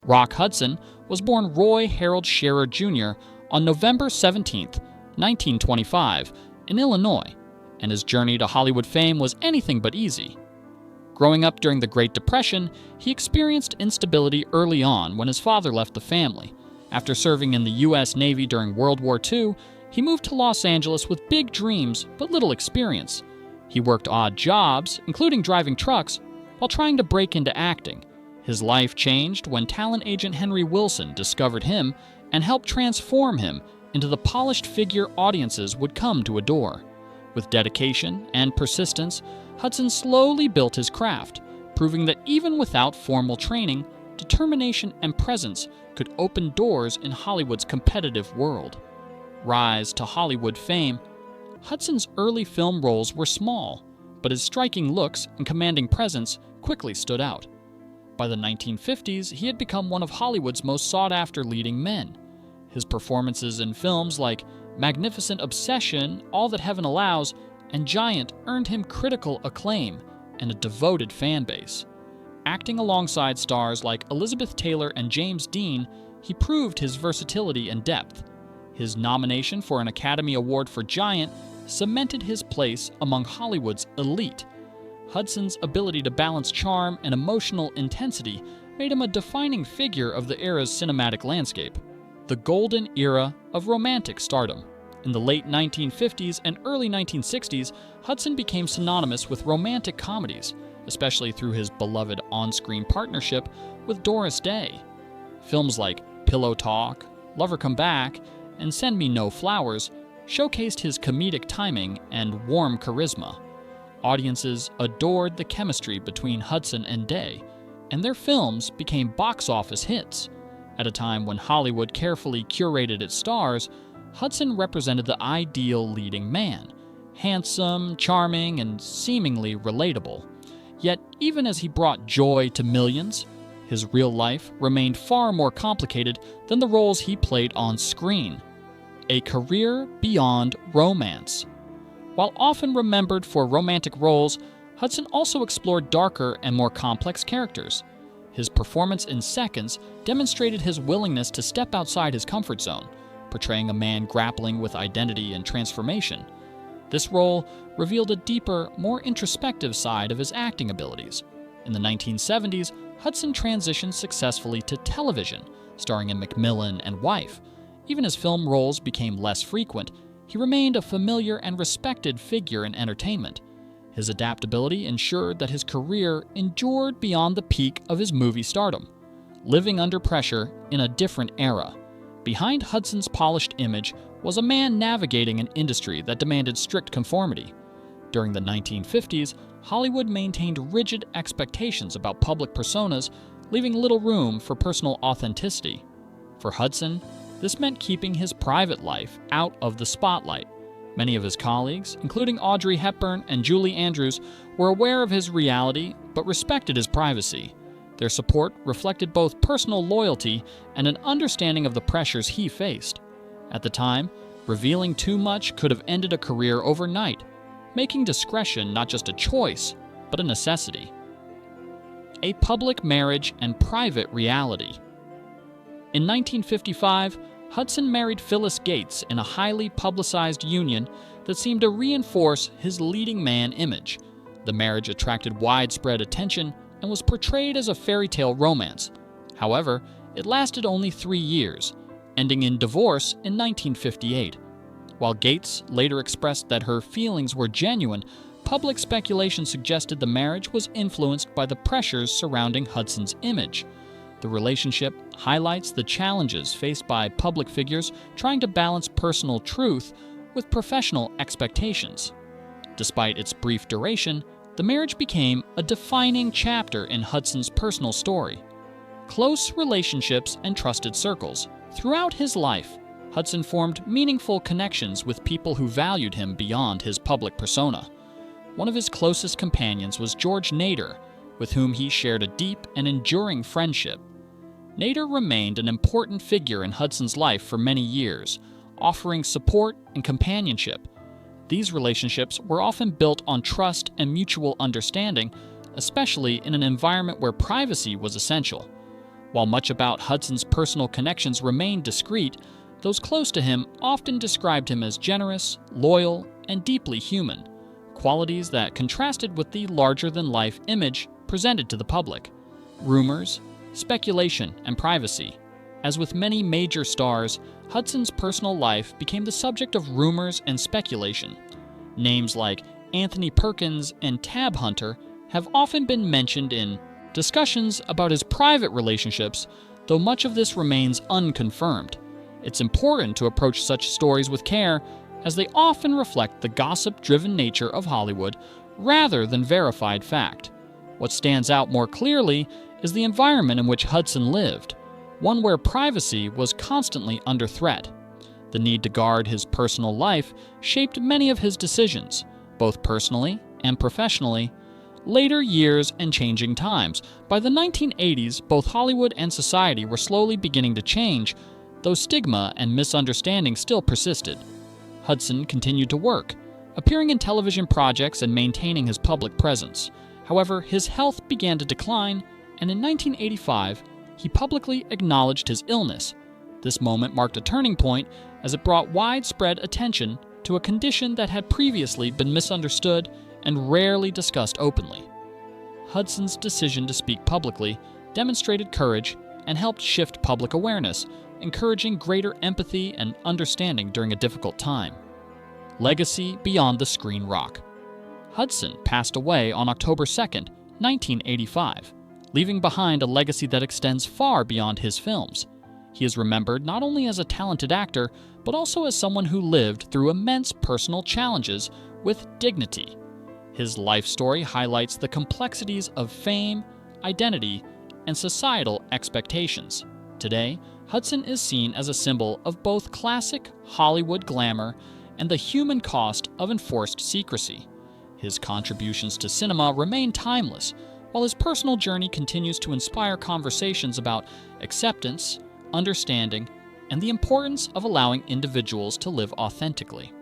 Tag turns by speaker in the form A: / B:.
A: Rock Hudson was born Roy Harold Scherer Jr. on November 17, 1925, in Illinois, and his journey to Hollywood fame was anything but easy. Growing up during the Great Depression, he experienced instability early on when his father left the family. After serving in the U.S. Navy during World War II, he moved to Los Angeles with big dreams but little experience. He worked odd jobs, including driving trucks, while trying to break into acting. His life changed when talent agent Henry Wilson discovered him and helped transform him into the polished figure audiences would come to adore. With dedication and persistence, Hudson slowly built his craft, proving that even without formal training, determination and presence could open doors in Hollywood's competitive world. Rise to Hollywood fame. Hudson's early film roles were small, but his striking looks and commanding presence quickly stood out. By the 1950s, he had become one of Hollywood's most sought-after leading men. His performances in films like Magnificent Obsession, All That Heaven Allows, and Giant earned him critical acclaim and a devoted fan base. Acting alongside stars like Elizabeth Taylor and James Dean, he proved his versatility and depth. His nomination for an Academy Award for Giant cemented his place among Hollywood's elite. Hudson's ability to balance charm and emotional intensity made him a defining figure of the era's cinematic landscape. The golden era of romantic stardom. In the late 1950s and early 1960s, Hudson became synonymous with romantic comedies, especially through his beloved on-screen partnership with Doris Day. Films like Pillow Talk, Lover Come Back, and Send Me No Flowers showcased his comedic timing and warm charisma. Audiences adored the chemistry between Hudson and Day, and their films became box office hits. At a time when Hollywood carefully curated its stars, Hudson represented the ideal leading man, handsome, charming, and seemingly relatable. Yet, even as he brought joy to millions, his real life remained far more complicated than the roles he played on screen. A career beyond romance. While often remembered for romantic roles, Hudson also explored darker and more complex characters. His performance in Seconds demonstrated his willingness to step outside his comfort zone, portraying a man grappling with identity and transformation. This role revealed a deeper, more introspective side of his acting abilities. In the 1970s, Hudson transitioned successfully to television, starring in Macmillan and Wife. Even as film roles became less frequent, he remained a familiar and respected figure in entertainment. His adaptability ensured that his career endured beyond the peak of his movie stardom, living under pressure in a different era. Behind Hudson's polished image was a man navigating an industry that demanded strict conformity. During the 1950s, Hollywood maintained rigid expectations about public personas, leaving little room for personal authenticity. For Hudson, this meant keeping his private life out of the spotlight. Many of his colleagues, including Audrey Hepburn and Julie Andrews, were aware of his reality but respected his privacy. Their support reflected both personal loyalty and an understanding of the pressures he faced. At the time, revealing too much could have ended a career overnight, making discretion not just a choice, but a necessity. A public marriage and private reality. In 1955, Hudson married Phyllis Gates in a highly publicized union that seemed to reinforce his leading man image. The marriage attracted widespread attention and was portrayed as a fairy tale romance. However, it lasted only 3 years, ending in divorce in 1958. While Gates later expressed that her feelings were genuine, public speculation suggested the marriage was influenced by the pressures surrounding Hudson's image. The relationship highlights the challenges faced by public figures trying to balance personal truth with professional expectations. Despite its brief duration, the marriage became a defining chapter in Hudson's personal story. Close relationships and trusted circles. Throughout his life, Hudson formed meaningful connections with people who valued him beyond his public persona. One of his closest companions was George Nader, with whom he shared a deep and enduring friendship. Nader remained an important figure in Hudson's life for many years, offering support and companionship. These relationships were often built on trust and mutual understanding, especially in an environment where privacy was essential. While much about Hudson's personal connections remained discreet, those close to him often described him as generous, loyal, and deeply human, qualities that contrasted with the larger-than-life image presented to the public. Rumors, speculation, and privacy. As with many major stars, Hudson's personal life became the subject of rumors and speculation. Names like Anthony Perkins and Tab Hunter have often been mentioned in discussions about his private relationships, though much of this remains unconfirmed. It's important to approach such stories with care, as they often reflect the gossip-driven nature of Hollywood rather than verified fact. What stands out more clearly is the environment in which Hudson lived, one where privacy was constantly under threat. The need to guard his personal life shaped many of his decisions, both personally and professionally. Later years and changing times. By the 1980s, both Hollywood and society were slowly beginning to change, though stigma and misunderstanding still persisted. Hudson continued to work, appearing in television projects and maintaining his public presence. However, his health began to decline, and in 1985, he publicly acknowledged his illness. This moment marked a turning point as it brought widespread attention to a condition that had previously been misunderstood and rarely discussed openly. Hudson's decision to speak publicly demonstrated courage and helped shift public awareness, encouraging greater empathy and understanding during a difficult time. Legacy beyond the screen rock. Hudson passed away on October 2, 1985, leaving behind a legacy that extends far beyond his films. He is remembered not only as a talented actor, but also as someone who lived through immense personal challenges with dignity. His life story highlights the complexities of fame, identity, and societal expectations. Today, Hudson is seen as a symbol of both classic Hollywood glamour and the human cost of enforced secrecy. His contributions to cinema remain timeless, while his personal journey continues to inspire conversations about acceptance, understanding, and the importance of allowing individuals to live authentically.